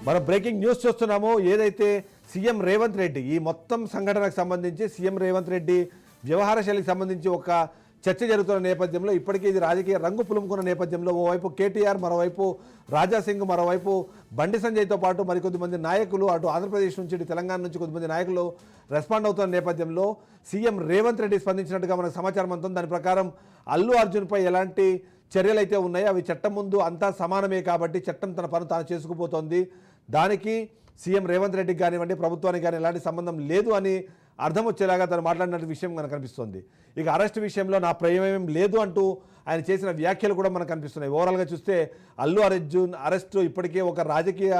మనం breaking news చూస్తున్నాము. ఏదైతే సీఎం రేవంత్ రెడ్డి ఈ మొత్తం సంఘటనకు సంబంధించి సీఎం రేవంత్ రెడ్డి వ్యవహార శైలికి సంబంధించి ఒక చర్చ జరుగుతున్న నేపథ్యంలో ఇప్పటికీ ఇది రాజకీయ రంగు పులుముకున్న నేపథ్యంలో ఓవైపు కేటీఆర్, మరోవైపు రాజాసింగ్, మరోవైపు బండి సంజయ్తో పాటు మరికొద్దిమంది నాయకులు అటు ఆంధ్రప్రదేశ్ నుంచి ఇటు తెలంగాణ నుంచి కొద్దిమంది నాయకులు రెస్పాండ్ అవుతున్న నేపథ్యంలో సీఎం రేవంత్ రెడ్డి స్పందించినట్టుగా మనకు సమాచారం అందుతుంది. దాని ప్రకారం అల్లు అర్జున్పై ఎలాంటి చర్యలు అయితే ఉన్నాయో అవి చట్టం ముందు అంతా సమానమే కాబట్టి చట్టం తన పని తాను చేసుకుపోతోంది. దానికి సీఎం రేవంత్ రెడ్డికి కానివ్వండి, ప్రభుత్వానికి కానీ ఎలాంటి సంబంధం లేదు అని అర్థం వచ్చేలాగా తను మాట్లాడిన విషయం మనకు కనిపిస్తుంది. ఇక అరెస్ట్ విషయంలో నా ప్రమేయం లేదు అంటూ ఆయన చేసిన వ్యాఖ్యలు కూడా మనకు కనిపిస్తున్నాయి. ఓవరాల్గా చూస్తే అల్లు అర్జున్ అరెస్ట్ ఇప్పటికే ఒక రాజకీయ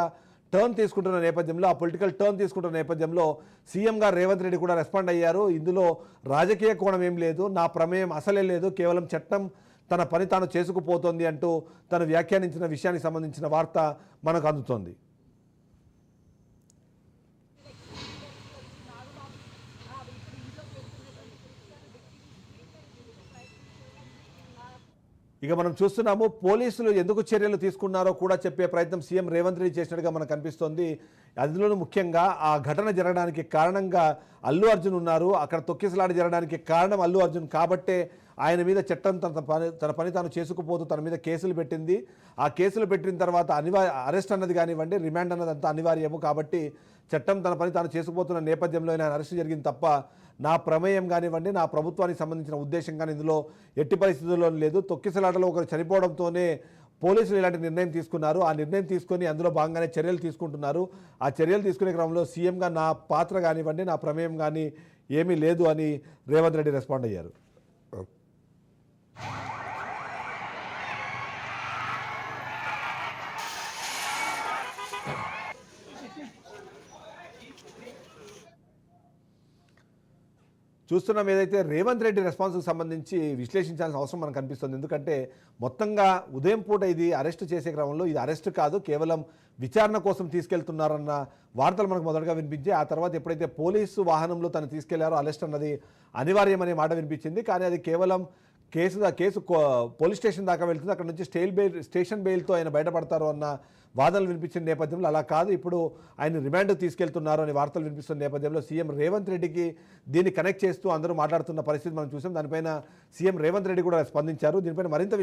టర్న్ తీసుకుంటున్న నేపథ్యంలో, ఆ పొలిటికల్ టర్న్ తీసుకుంటున్న నేపథ్యంలో సీఎంగా రేవంత్ రెడ్డి కూడా రెస్పాండ్ అయ్యారు. ఇందులో రాజకీయ కోణం ఏం లేదు, నా ప్రమేయం అసలే లేదు, కేవలం చట్టం తన పని తాను చేసుకుపోతోంది అంటూ తను వ్యాఖ్యానించిన విషయానికి సంబంధించిన వార్త మనకు అందుతోంది. ఇక మనం చూస్తున్నాము, పోలీసులు ఎందుకు చర్యలు తీసుకున్నారో కూడా చెప్పే ప్రయత్నం సీఎం రేవంత్ రెడ్డి చేసినట్టుగా మనకు కనిపిస్తోంది. అందులోనూ ముఖ్యంగా ఆ ఘటన జరగడానికి కారణంగా అల్లు అర్జున్ ఉన్నారు. అక్కడ తొక్కిసలాట జరగడానికి కారణం అల్లు అర్జున్ కాబట్టే ఆయన మీద చట్టం తన పని తాను చేసుకుపోతూ తన మీద కేసులు పెట్టింది. ఆ కేసులు పెట్టిన తర్వాత అరెస్ట్ అన్నది కానివ్వండి, రిమాండ్ అన్నది అంతా అనివార్యము. కాబట్టి చట్టం తన పని తాను చేసుకుపోతున్న నేపథ్యంలో ఆయన అరెస్ట్ జరిగింది తప్ప నా ప్రమేయం కానివ్వండి, నా ప్రభుత్వానికి సంబంధించిన ఉద్దేశం కానీ ఇందులో ఎట్టి పరిస్థితుల్లో లేదు. తొక్కిసలాటలో ఒకరు చనిపోవడంతోనే పోలీసులు ఇలాంటి నిర్ణయం తీసుకున్నారు. ఆ నిర్ణయం తీసుకొని అందులో భాగంగానే చర్యలు తీసుకుంటున్నారు. ఆ చర్యలు తీసుకునే క్రమంలో సీఎంగా నా పాత్ర కానివ్వండి, నా ప్రమేయం కానీ ఏమీ లేదు అని రేవంత్ రెడ్డి రెస్పాండ్ అయ్యారు. చూస్తున్నాం, ఏదైతే రేవంత్ రెడ్డి రెస్పాన్స్కి సంబంధించి విశ్లేషించాల్సిన అవసరం మనకు కనిపిస్తుంది. ఎందుకంటే మొత్తంగా ఉదయం పూట ఇది అరెస్ట్ చేసే క్రమంలో ఇది అరెస్ట్ కాదు, కేవలం విచారణ కోసం తీసుకెళ్తున్నారన్న వార్తలు మనకు మొదటగా వినిపించాయి. ఆ తర్వాత ఎప్పుడైతే పోలీసు వాహనంలో తను తీసుకెళ్లారో అరెస్ట్ అన్నది అనివార్యమనే మాట వినిపించింది. కానీ అది కేవలం కేసు పోలీస్ స్టేషన్ దాకా వెళ్తుంది, అక్కడ నుంచి స్టేషన్ బెయిల్తో ఆయన బయటపడతారు అన్న వాదనలు వినిపించిన నేపథ్యంలో అలా కాదు, ఇప్పుడు ఆయన రిమాండ్ తీసుకెళ్తున్నారు అనే వార్తలు వినిపిస్తున్న నేపథ్యంలో సీఎం రేవంత్ రెడ్డికి దీన్ని కనెక్ట్ చేస్తూ అందరూ మాట్లాడుతున్న పరిస్థితి మనం చూసాం. దానిపైన సీఎం రేవంత్ రెడ్డి కూడా స్పందించారు. దీనిపైన మరింత